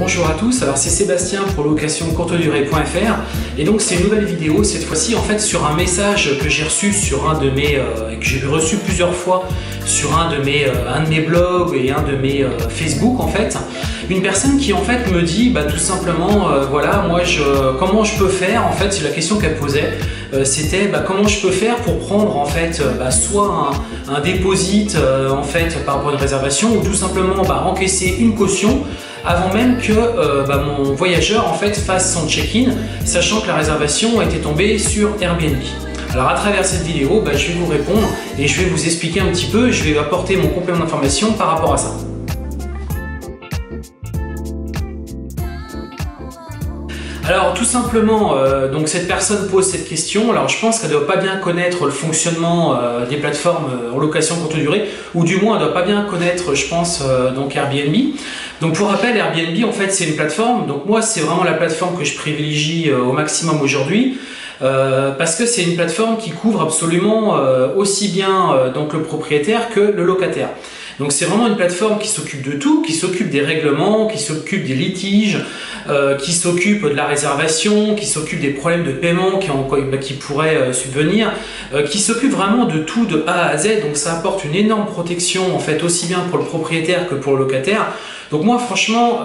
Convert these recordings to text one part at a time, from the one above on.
Bonjour à tous, alors c'est Sébastien pour locationcourtedurée.fr et donc c'est une nouvelle vidéo, cette fois-ci en fait sur un message que j'ai reçu sur un de mes, que j'ai reçu plusieurs fois sur un de mes blogs et un de mes Facebook en fait. Une personne qui en fait me dit tout simplement voilà moi comment je peux faire en fait, c'est la question qu'elle posait, c'était comment je peux faire pour prendre en fait soit un déposit en fait par rapport à une réservation ou tout simplement encaisser une caution avant même que mon voyageur en fait fasse son check-in, sachant que la réservation était tombée sur Airbnb. Alors à travers cette vidéo, je vais vous répondre et je vais vous expliquer un petit peu, je vais apporter mon complément d'information par rapport à ça. Alors tout simplement, donc cette personne pose cette question. Alors je pense qu'elle ne doit pas bien connaître le fonctionnement des plateformes en location courte durée, ou du moins elle ne doit pas bien connaître, je pense, donc Airbnb. Donc pour rappel, Airbnb en fait c'est une plateforme. Donc moi c'est vraiment la plateforme que je privilégie au maximum aujourd'hui. Parce que c'est une plateforme qui couvre absolument aussi bien donc le propriétaire que le locataire. Donc c'est vraiment une plateforme qui s'occupe de tout, qui s'occupe des règlements, qui s'occupe des litiges, qui s'occupe de la réservation, qui s'occupe des problèmes de paiement qui pourraient subvenir, qui s'occupe vraiment de tout de A à Z. Donc ça apporte une énorme protection en fait aussi bien pour le propriétaire que pour le locataire. Donc moi franchement,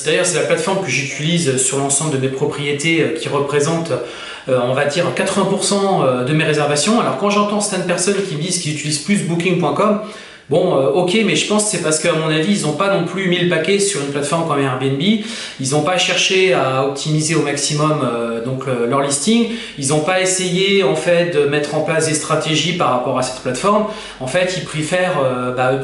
d'ailleurs c'est la plateforme que j'utilise sur l'ensemble de mes propriétés qui représente on va dire 80% de mes réservations. Alors quand j'entends certaines personnes qui me disent qu'ils utilisent plus booking.com, bon, ok, mais je pense que c'est parce qu'à mon avis, ils n'ont pas non plus mis le paquet sur une plateforme comme Airbnb. Ils n'ont pas cherché à optimiser au maximum leur listing. Ils n'ont pas essayé en fait de mettre en place des stratégies par rapport à cette plateforme. En fait, ils préfèrent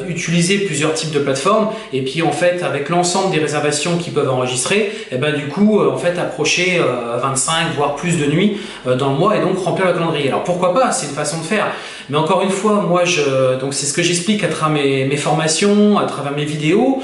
utiliser plusieurs types de plateformes et puis en fait, avec l'ensemble des réservations qu'ils peuvent enregistrer, du coup, en fait, approcher 25 voire plus de nuits dans le mois et donc remplir le calendrier. Alors pourquoi pas? C'est une façon de faire. Mais encore une fois, moi, donc c'est ce que j'explique à travers mes formations, à travers mes vidéos,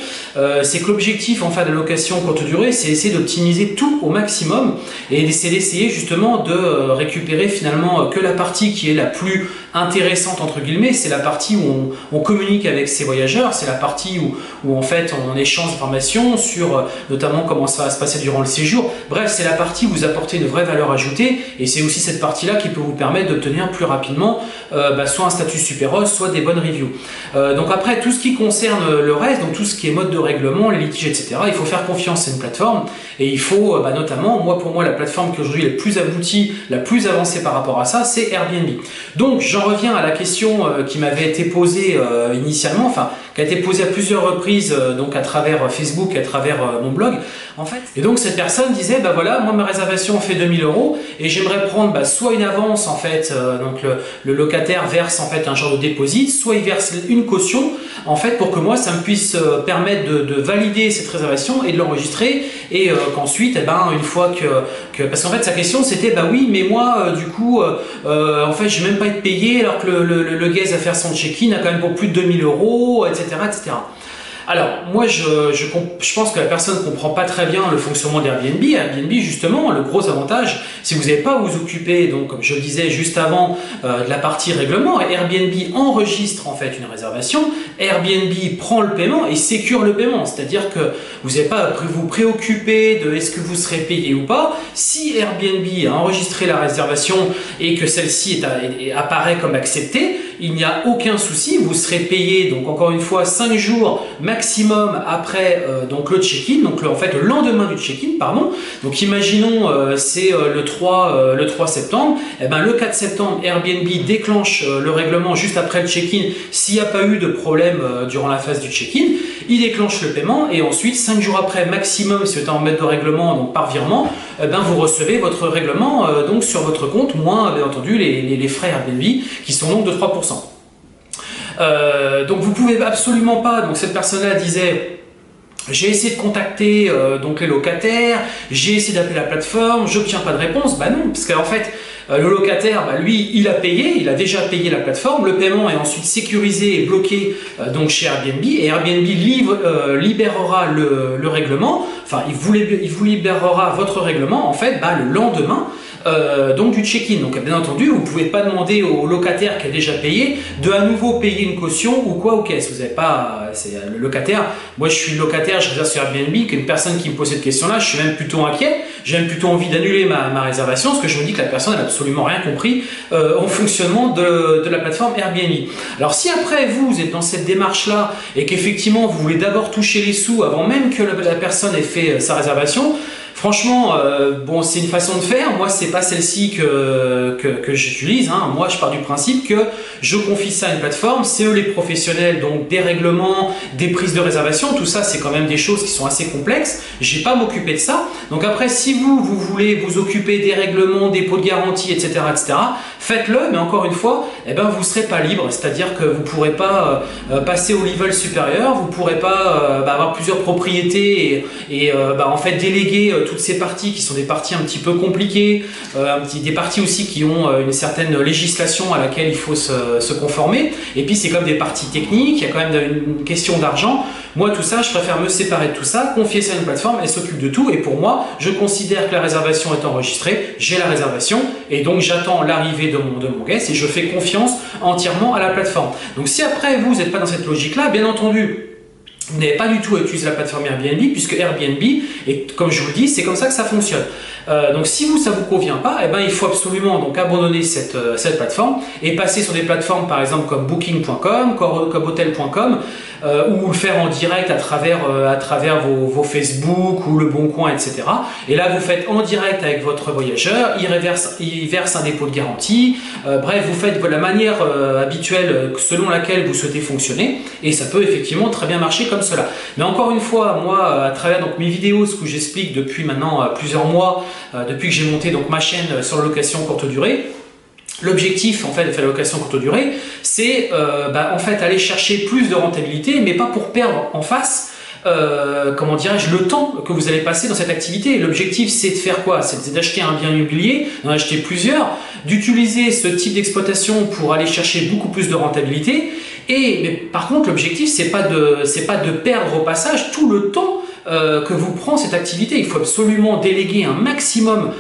c'est que l'objectif en fait de la location courte durée, c'est essayer d'optimiser tout au maximum et c'est d'essayer justement de récupérer finalement que la partie qui est la plus intéressante entre guillemets, c'est la partie où on communique avec ses voyageurs, c'est la partie où en fait on échange d'informations sur notamment comment ça va se passer durant le séjour. Bref, c'est la partie où vous apportez une vraie valeur ajoutée et c'est aussi cette partie-là qui peut vous permettre d'obtenir plus rapidement soit un statut super hot, soit des bonnes reviews. Donc après, tout ce qui concerne le reste, donc tout ce qui est mode de règlement, les litiges, etc., il faut faire confiance à une plateforme et il faut notamment, pour moi, la plateforme qui aujourd'hui est la plus aboutie, la plus avancée par rapport à ça, c'est Airbnb. Donc j'en reviens à la question qui m'avait été posée initialement, enfin qui a été posée à plusieurs reprises donc à travers Facebook, à travers mon blog en fait. Et donc cette personne disait voilà, moi ma réservation fait 2000 € et j'aimerais prendre soit une avance en fait, donc le locataire verse en fait un genre de déposit, soit il verse une caution en fait pour que moi ça me puisse permettre de valider cette réservation et de l'enregistrer et qu'ensuite une fois que parce qu'en fait sa question c'était oui mais moi du coup en fait je vais même pas être payé alors que le guest à faire son check-in a quand même pour plus de 2000 €, etc. Alors, moi, je pense que la personne ne comprend pas très bien le fonctionnement d'Airbnb. Airbnb, justement, le gros avantage, si vous n'avez pas à vous occuper, donc comme je le disais juste avant, de la partie règlement, Airbnb enregistre en fait une réservation, Airbnb prend le paiement et sécure le paiement. C'est-à-dire que vous n'avez pas à vous préoccuper de est-ce que vous serez payé ou pas. Si Airbnb a enregistré la réservation et que celle-ci apparaît comme acceptée, il n'y a aucun souci, vous serez payé, donc encore une fois, 5 jours maximum après donc le check-in, donc en fait le lendemain du check-in, pardon. Donc imaginons c'est le 3 septembre, le 4 septembre, Airbnb déclenche le règlement juste après le check-in s'il n'y a pas eu de problème durant la phase du check-in, il déclenche le paiement et ensuite 5 jours après maximum, si vous êtes en mode de règlement, donc par virement, vous recevez votre règlement donc sur votre compte, moins bien entendu les frais Airbnb qui sont donc de 3%. Donc vous pouvez absolument pas, donc cette personne-là disait j'ai essayé de contacter donc les locataires, j'ai essayé d'appeler la plateforme, j'obtiens pas de réponse. Non, parce qu'en fait le locataire, lui, il a payé, il a déjà payé la plateforme, le paiement est ensuite sécurisé et bloqué donc chez Airbnb et Airbnb libérera le règlement, enfin il vous libérera votre règlement en fait le lendemain donc du check-in. Donc bien entendu, vous ne pouvez pas demander au locataire qui a déjà payé de à nouveau payer une caution ou quoi aux caisses. Vous n'avez pas, c'est le locataire. Moi, je suis locataire, je réserve sur Airbnb. Qu'une personne qui me pose cette question-là, je suis même plutôt inquiet. J'ai même plutôt envie d'annuler ma réservation parce que je me dis que la personne n'a absolument rien compris au fonctionnement de la plateforme Airbnb. Alors si après vous êtes dans cette démarche-là et qu'effectivement vous voulez d'abord toucher les sous avant même que la personne ait fait sa réservation, franchement, bon, c'est une façon de faire. Moi, c'est pas celle-ci que j'utilise. Hein. Moi, je pars du principe que je confie ça à une plateforme. C'est eux les professionnels, donc des règlements, des prises de réservation. Tout ça, c'est quand même des choses qui sont assez complexes. J'ai pas à m'occuper de ça. Donc après, si vous voulez vous occuper des règlements, des pots de garantie, etc., faites-le. Mais encore une fois, eh ben, vous serez pas libre. C'est-à-dire que vous pourrez pas passer au level supérieur. Vous pourrez pas avoir plusieurs propriétés et en fait déléguer toutes ces parties qui sont des parties un petit peu compliquées, des parties aussi qui ont une certaine législation à laquelle il faut se conformer, et puis c'est comme des parties techniques, il y a quand même une question d'argent. Moi tout ça, je préfère me séparer de tout ça, confier ça à une plateforme, elle s'occupe de tout, et pour moi, je considère que la réservation est enregistrée, j'ai la réservation, et donc j'attends l'arrivée de mon guest, et je fais confiance entièrement à la plateforme. Donc si après vous n'êtes pas dans cette logique-là, bien entendu, vous n'avez pas du tout à utiliser la plateforme Airbnb, puisque Airbnb, et comme je vous le dis, c'est comme ça que ça fonctionne. Donc si ça ne vous convient pas, eh ben, il faut absolument donc abandonner cette plateforme et passer sur des plateformes par exemple comme Booking.com, comme Hotel.com, ou le faire en direct à travers vos Facebook ou Le Bon Coin, etc. Et là, vous faites en direct avec votre voyageur, il verse un dépôt de garantie, bref, vous faites de la manière habituelle selon laquelle vous souhaitez fonctionner, et ça peut effectivement très bien marcher comme cela. Mais encore une fois, moi, à travers donc, mes vidéos, ce que j'explique depuis maintenant plusieurs mois, depuis que j'ai monté donc, ma chaîne sur la location courte durée, l'objectif en fait de faire la location courte durée, c'est en fait aller chercher plus de rentabilité, mais pas pour perdre en face comment dirais-je, le temps que vous allez passer dans cette activité. L'objectif, c'est de faire quoi? C'est d'acheter un bien immobilier, d'en acheter plusieurs, d'utiliser ce type d'exploitation pour aller chercher beaucoup plus de rentabilité. Mais par contre, l'objectif, c'est pas de perdre au passage tout le temps que vous prend cette activité. Il faut absolument déléguer un maximum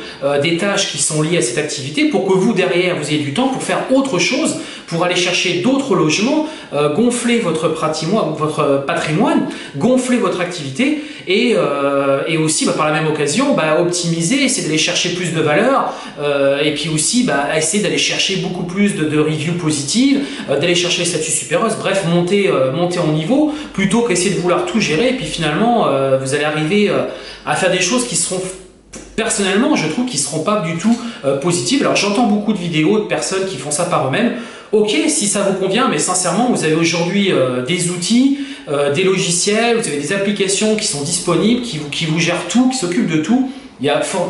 des tâches qui sont liées à cette activité pour que vous, derrière, vous ayez du temps pour faire autre chose, pour aller chercher d'autres logements, gonfler votre patrimoine, gonfler votre activité et aussi par la même occasion optimiser, essayer d'aller chercher plus de valeur et puis aussi essayer d'aller chercher beaucoup plus de reviews positives, d'aller chercher les statuts supérieurs, bref monter en niveau plutôt qu'essayer de vouloir tout gérer et puis finalement vous allez arriver à faire des choses qui seront personnellement je trouve qui ne seront pas du tout positives. Alors j'entends beaucoup de vidéos de personnes qui font ça par eux-mêmes. Ok, si ça vous convient, mais sincèrement, vous avez aujourd'hui des outils, des logiciels, vous avez des applications qui sont disponibles, qui vous gèrent tout, qui s'occupent de tout.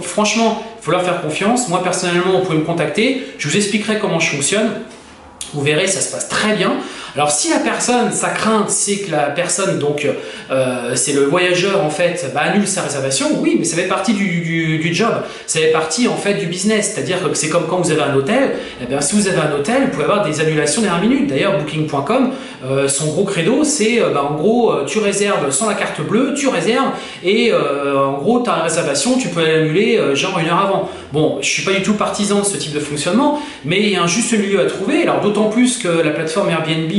Franchement, il faut leur faire confiance. Moi, personnellement, vous pouvez me contacter. Je vous expliquerai comment je fonctionne. Vous verrez, ça se passe très bien. Alors si la personne, sa crainte, c'est que la personne, donc c'est le voyageur en fait, annule sa réservation, oui, mais ça fait partie du job, ça fait partie en fait du business, c'est-à-dire que c'est comme quand vous avez un hôtel, eh bien, si vous avez un hôtel, vous pouvez avoir des annulations dernière minute. D'ailleurs, Booking.com, son gros credo, c'est en gros, tu réserves sans la carte bleue, tu réserves et en gros, ta réservation, tu peux l'annuler genre 1 heure avant. Bon, je suis pas du tout partisan de ce type de fonctionnement, mais il y a un juste milieu à trouver. Alors d'autant plus que la plateforme Airbnb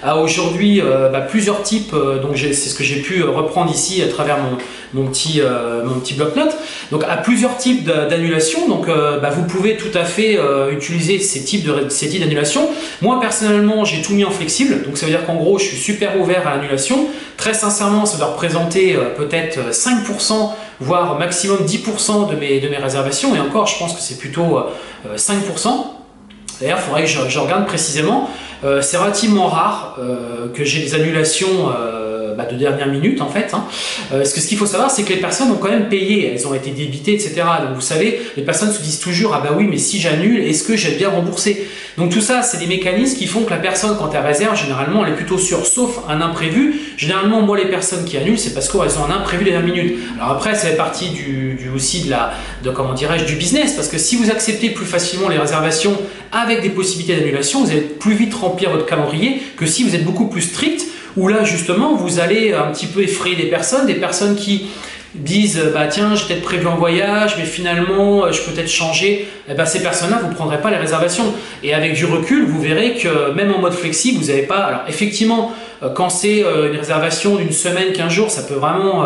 a aujourd'hui plusieurs types, donc c'est ce que j'ai pu reprendre ici à travers mon petit bloc-notes, donc à plusieurs types d'annulation. Donc vous pouvez tout à fait utiliser ces types d'annulation. Moi personnellement j'ai tout mis en flexible, donc ça veut dire qu'en gros je suis super ouvert à l'annulation. Très sincèrement ça doit représenter peut-être 5%, voire maximum 10% de mes réservations, et encore je pense que c'est plutôt 5%. D'ailleurs, il faudrait que je regarde précisément. C'est relativement rare que j'ai des annulations de dernière minute en fait. Parce que ce qu'il faut savoir, c'est que les personnes ont quand même payé, elles ont été débitées, etc. Donc vous savez, les personnes se disent toujours ah bah oui, mais si j'annule, est-ce que j'ai bien remboursé? Donc tout ça, c'est des mécanismes qui font que la personne, quand elle réserve, généralement, elle est plutôt sûre, sauf un imprévu. Généralement, moi, les personnes qui annulent, c'est parce qu'elles ont un imprévu dernière minute. Alors après, ça fait partie aussi comment dirais-je, du business, parce que si vous acceptez plus facilement les réservations avec des possibilités d'annulation, vous allez plus vite remplir votre calendrier que si vous êtes beaucoup plus strict, où là, justement, vous allez un petit peu effrayer des personnes qui disent bah tiens, j'ai peut-être prévu un voyage, mais finalement je peux peut-être changer, eh ben, ces personnes-là, vous ne prendrez pas les réservations. Et avec du recul, vous verrez que même en mode flexible, vous n'avez pas... Alors effectivement, quand c'est une réservation d'une semaine, 15 jours, ça peut vraiment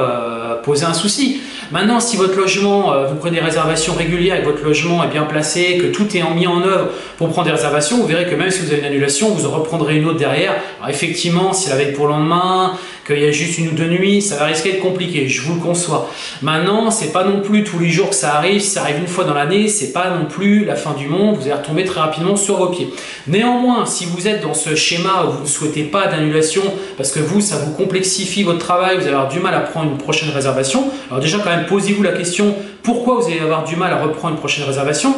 poser un souci. Maintenant, si votre logement, vous prenez des réservations régulières et que votre logement est bien placé, que tout est mis en œuvre pour prendre des réservations, vous verrez que même si vous avez une annulation, vous en reprendrez une autre derrière. Alors effectivement, si la veille pour le lendemain, qu'il y a juste 1 ou 2 nuits, ça va risquer d'être compliqué, je vous le conçois. Maintenant, c'est pas non plus tous les jours que ça arrive, si ça arrive une fois dans l'année, c'est pas non plus la fin du monde, vous allez retomber très rapidement sur vos pieds. Néanmoins, si vous êtes dans ce schéma où vous ne souhaitez pas d'annulation, parce que vous, ça vous complexifie votre travail, vous allez avoir du mal à prendre une prochaine réservation, alors déjà quand même posez-vous la question, pourquoi vous allez avoir du mal à reprendre une prochaine réservation?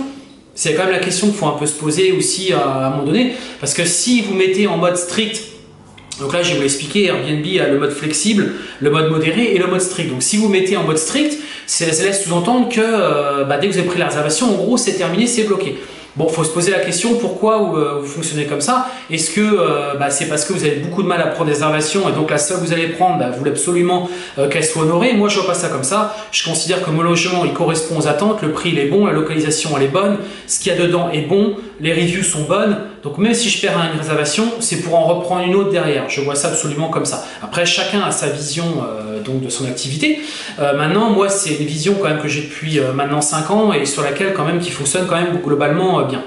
C'est quand même la question qu'il faut un peu se poser aussi à un moment donné, parce que si vous mettez en mode strict, donc là je vais vous l'expliquer, Airbnb a le mode flexible, le mode modéré et le mode strict. Donc si vous mettez en mode strict, ça laisse sous-entendre que dès que vous avez pris la réservation, en gros c'est terminé, c'est bloqué. Bon, il faut se poser la question, pourquoi vous fonctionnez comme ça? Est-ce que c'est parce que vous avez beaucoup de mal à prendre des réservations et donc la seule que vous allez prendre, vous voulez absolument qu'elle soit honorée? Moi, je ne vois pas ça comme ça. Je considère que mon logement, il correspond aux attentes, le prix il est bon, la localisation elle est bonne, ce qu'il y a dedans est bon, les reviews sont bonnes. Donc même si je perds une réservation, c'est pour en reprendre une autre derrière. Je vois ça absolument comme ça. Après, chacun a sa vision donc de son activité. Maintenant, moi, c'est une vision quand même que j'ai depuis maintenant 5 ans et sur laquelle quand même qui fonctionne quand même globalement bien.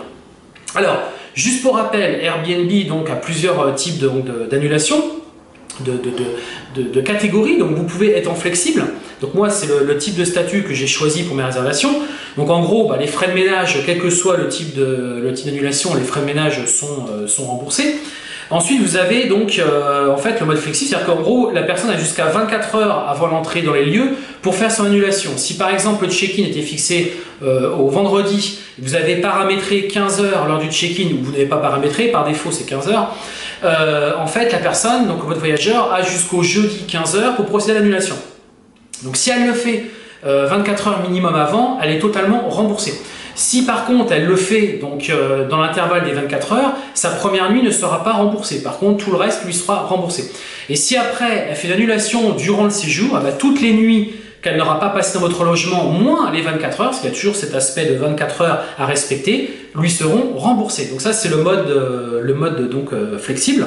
Alors, juste pour rappel, Airbnb donc a plusieurs types d'annulation. De catégories, donc vous pouvez être en flexible. Donc moi c'est le type de statut que j'ai choisi pour mes réservations. Donc en gros les frais de ménage, quel que soit le type d'annulation, les frais de ménage sont remboursés. Ensuite vous avez donc en fait le mode flexible, c'est-à-dire qu'en gros la personne a jusqu'à 24 heures avant l'entrée dans les lieux pour faire son annulation. Si par exemple le check-in était fixé au vendredi, vous avez paramétré 15 heures lors du check-in, ou vous n'avez pas paramétré, par défaut c'est 15 heures, en fait la personne, donc votre voyageur, a jusqu'au jeudi 15 heures pour procéder à l'annulation. Donc si elle le fait 24 heures minimum avant, elle est totalement remboursée. Si par contre elle le fait donc dans l'intervalle des 24 heures, sa première nuit ne sera pas remboursée. Par contre tout le reste lui sera remboursé. Et si après elle fait l'annulation durant le séjour, toutes les nuits qu'elle n'aura pas passé dans votre logement, moins les 24 heures, parce qu'il y a toujours cet aspect de 24 heures à respecter, lui seront remboursés. Donc ça c'est le mode donc, flexible.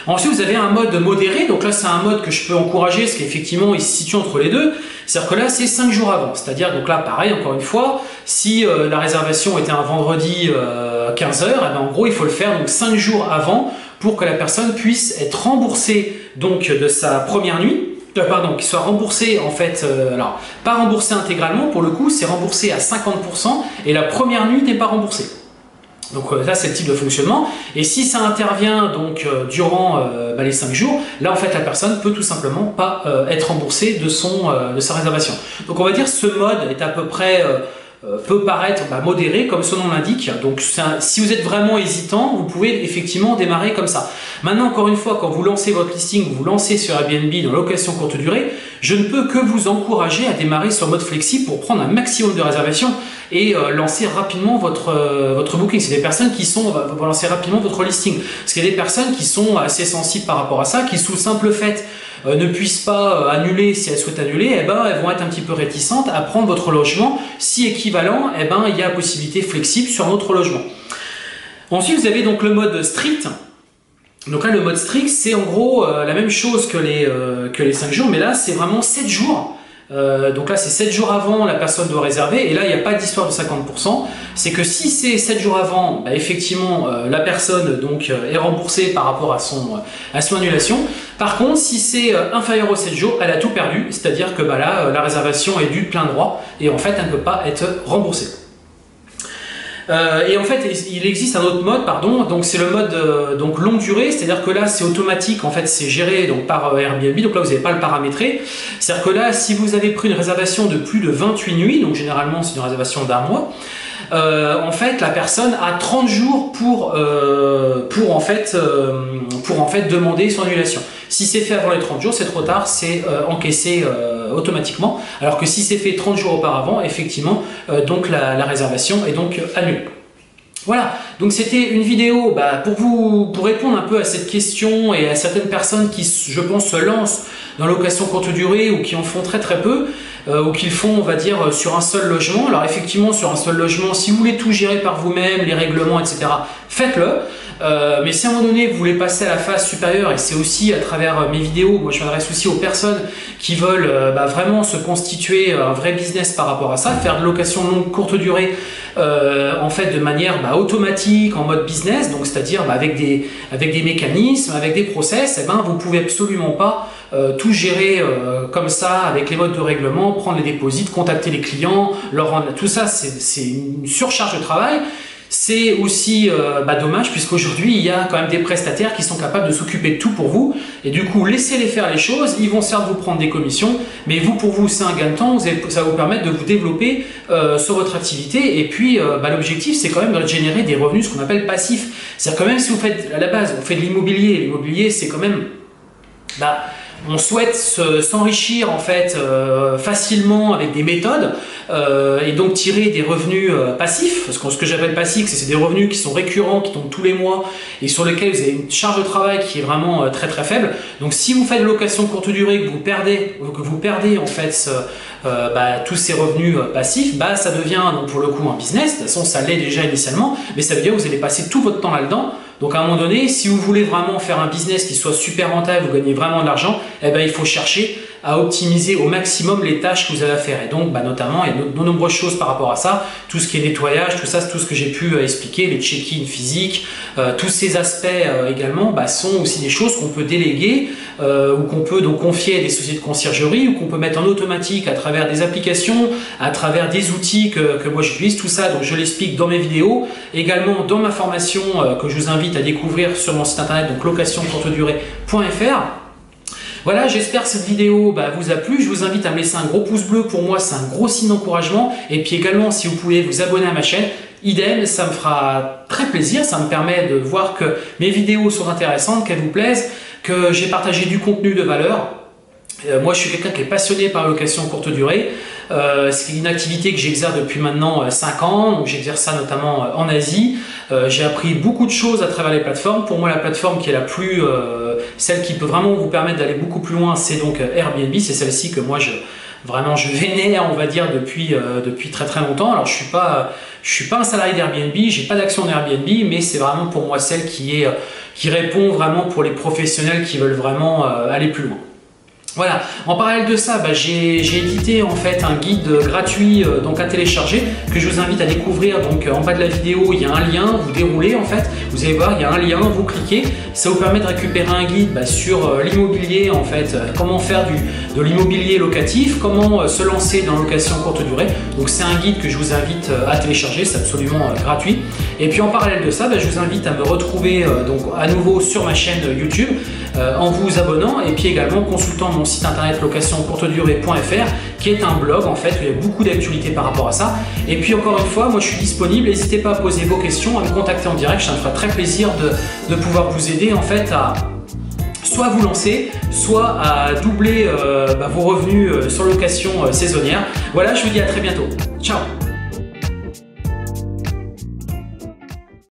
Ensuite, vous avez un mode modéré, donc là c'est un mode que je peux encourager, parce qu'effectivement il se situe entre les deux, c'est-à-dire que là c'est 5 jours avant, c'est-à-dire donc là pareil, encore une fois, si la réservation était un vendredi 15 heures, en gros il faut le faire donc 5 jours avant pour que la personne puisse être remboursée donc de sa première nuit, pardon, qu'il soit remboursé en fait, alors pas remboursé intégralement pour le coup, c'est remboursé à 50% et la première nuit n'est pas remboursée. Donc ça c'est le type de fonctionnement, et si ça intervient donc durant les 5 jours, là en fait la personne peut tout simplement pas être remboursée de sa réservation. Donc on va dire ce mode est à peu près peut paraître modéré comme son nom l'indique. Donc si vous êtes vraiment hésitant, vous pouvez effectivement démarrer comme ça. Maintenant encore une fois, quand vous lancez votre listing, vous lancez sur Airbnb dans location courte durée, je ne peux que vous encourager à démarrer sur mode flexible pour prendre un maximum de réservations et lancer rapidement votre booking. C'est des personnes qui vont lancer rapidement votre listing. Parce qu'il y a des personnes qui sont assez sensibles par rapport à ça, qui sous le simple fait ne puissent pas annuler si elles souhaitent annuler, elles vont être un petit peu réticentes à prendre votre logement. Si équivalent, il y a possibilité flexible sur notre logement. Ensuite, vous avez donc le mode strict. Donc là, le mode strict, c'est en gros la même chose que les 5 jours, mais là, c'est vraiment 7 jours. Donc là, c'est 7 jours avant, la personne doit réserver, et là, il n'y a pas d'histoire de 50%. C'est que si c'est 7 jours avant, effectivement, la personne donc, est remboursée par rapport à son annulation. Par contre, si c'est inférieur aux 7 jours, elle a tout perdu, c'est-à-dire que là, la réservation est due de plein droit, et en fait, elle ne peut pas être remboursée. Et en fait, il existe un autre mode, pardon, donc c'est le mode donc longue durée, c'est-à-dire que là c'est automatique, en fait c'est géré donc, par Airbnb, donc là vous n'avez pas le paramétrer. C'est-à-dire que là, si vous avez pris une réservation de plus de 28 nuits, donc généralement c'est une réservation d'un mois, en fait la personne a 30 jours pour en fait demander son annulation. Si c'est fait avant les 30 jours, c'est trop tard, c'est encaissé automatiquement, alors que si c'est fait 30 jours auparavant, effectivement, donc la réservation est donc annulée. Voilà, donc c'était une vidéo pour répondre un peu à cette question et à certaines personnes qui, je pense, se lancent dans la location courte durée ou qui en font très peu, ou qui le font, on va dire, sur un seul logement. Alors effectivement, sur un seul logement, si vous voulez tout gérer par vous-même, les règlements, etc., faites-le. Mais si à un moment donné vous voulez passer à la phase supérieure, et c'est aussi à travers mes vidéos, moi je m'adresse aussi aux personnes qui veulent vraiment se constituer un vrai business par rapport à ça, faire de location longue courte durée en fait de manière automatique, en mode business, donc c'est-à-dire avec des mécanismes, avec des process, vous pouvez absolument pas tout gérer comme ça avec les modes de règlement, prendre les dépôts, contacter les clients, leur rendre tout ça, c'est une surcharge de travail. C'est aussi dommage puisqu'aujourd'hui il y a quand même des prestataires qui sont capables de s'occuper de tout pour vous et du coup laissez-les faire les choses, ils vont certes vous prendre des commissions mais pour vous c'est un gain de temps, ça va vous permettre de vous développer sur votre activité et puis l'objectif c'est quand même de générer des revenus, ce qu'on appelle passifs. C'est-à-dire quand même si vous faites à la base, on fait de l'immobilier, c'est quand même on souhaite s'enrichir en fait facilement avec des méthodes et donc tirer des revenus passifs. Parce que ce que j'appelle passif, c'est des revenus qui sont récurrents, qui tombent tous les mois et sur lesquels vous avez une charge de travail qui est vraiment très faible. Donc si vous faites de location courte durée, que vous perdez en fait tous ces revenus passifs, ça devient donc pour le coup un business. De toute façon, ça l'est déjà initialement, mais ça veut dire que vous allez passer tout votre temps là-dedans. Donc à un moment donné, si vous voulez vraiment faire un business qui soit super rentable, vous gagnez vraiment de l'argent, il faut chercher à optimiser au maximum les tâches que vous avez à faire. Et donc notamment, il y a de nombreuses choses par rapport à ça, tout ce qui est nettoyage, tout ça, c'est tout ce que j'ai pu expliquer, les check-in physiques, tous ces aspects également sont aussi des choses qu'on peut déléguer ou qu'on peut donc confier à des sociétés de conciergerie ou qu'on peut mettre en automatique à travers des applications, à travers des outils que moi j'utilise, tout ça, donc je l'explique dans mes vidéos, également dans ma formation que je vous invite à découvrir sur mon site internet, donc locationcourtedurée.fr. Voilà, j'espère que cette vidéo vous a plu. Je vous invite à me laisser un gros pouce bleu. Pour moi, c'est un gros signe d'encouragement. Et puis également, si vous pouvez vous abonner à ma chaîne, idem, ça me fera très plaisir. Ça me permet de voir que mes vidéos sont intéressantes, qu'elles vous plaisent, que j'ai partagé du contenu de valeur. Moi, je suis quelqu'un qui est passionné par la location courte durée. C'est une activité que j'exerce depuis maintenant 5 ans. Donc j'exerce ça notamment en Asie. J'ai appris beaucoup de choses à travers les plateformes. Pour moi, la plateforme qui est la plus, celle qui peut vraiment vous permettre d'aller beaucoup plus loin, c'est donc Airbnb. C'est celle-ci que moi je vénère, on va dire, depuis très longtemps. Alors je suis pas un salarié d'Airbnb, j'ai pas d'action d'Airbnb, mais c'est vraiment pour moi celle qui répond vraiment pour les professionnels qui veulent vraiment aller plus loin. Voilà, en parallèle de ça, j'ai édité en fait un guide gratuit donc à télécharger que je vous invite à découvrir. Donc en bas de la vidéo, il y a un lien, vous déroulez en fait, vous allez voir, il y a un lien, vous cliquez, ça vous permet de récupérer un guide sur l'immobilier en fait, comment faire de l'immobilier locatif, comment se lancer dans la location courte durée. Donc c'est un guide que je vous invite à télécharger, c'est absolument gratuit. Et puis en parallèle de ça, je vous invite à me retrouver donc à nouveau sur ma chaîne YouTube en vous abonnant et puis également consultant mon site internet locationcourtedurée.fr qui est un blog en fait où il y a beaucoup d'actualités par rapport à ça. Et puis encore une fois, moi je suis disponible, n'hésitez pas à poser vos questions, à me contacter en direct, ça me fera très plaisir de pouvoir vous aider en fait à soit vous lancer, soit à doubler vos revenus sur location saisonnière. Voilà, je vous dis à très bientôt. Ciao!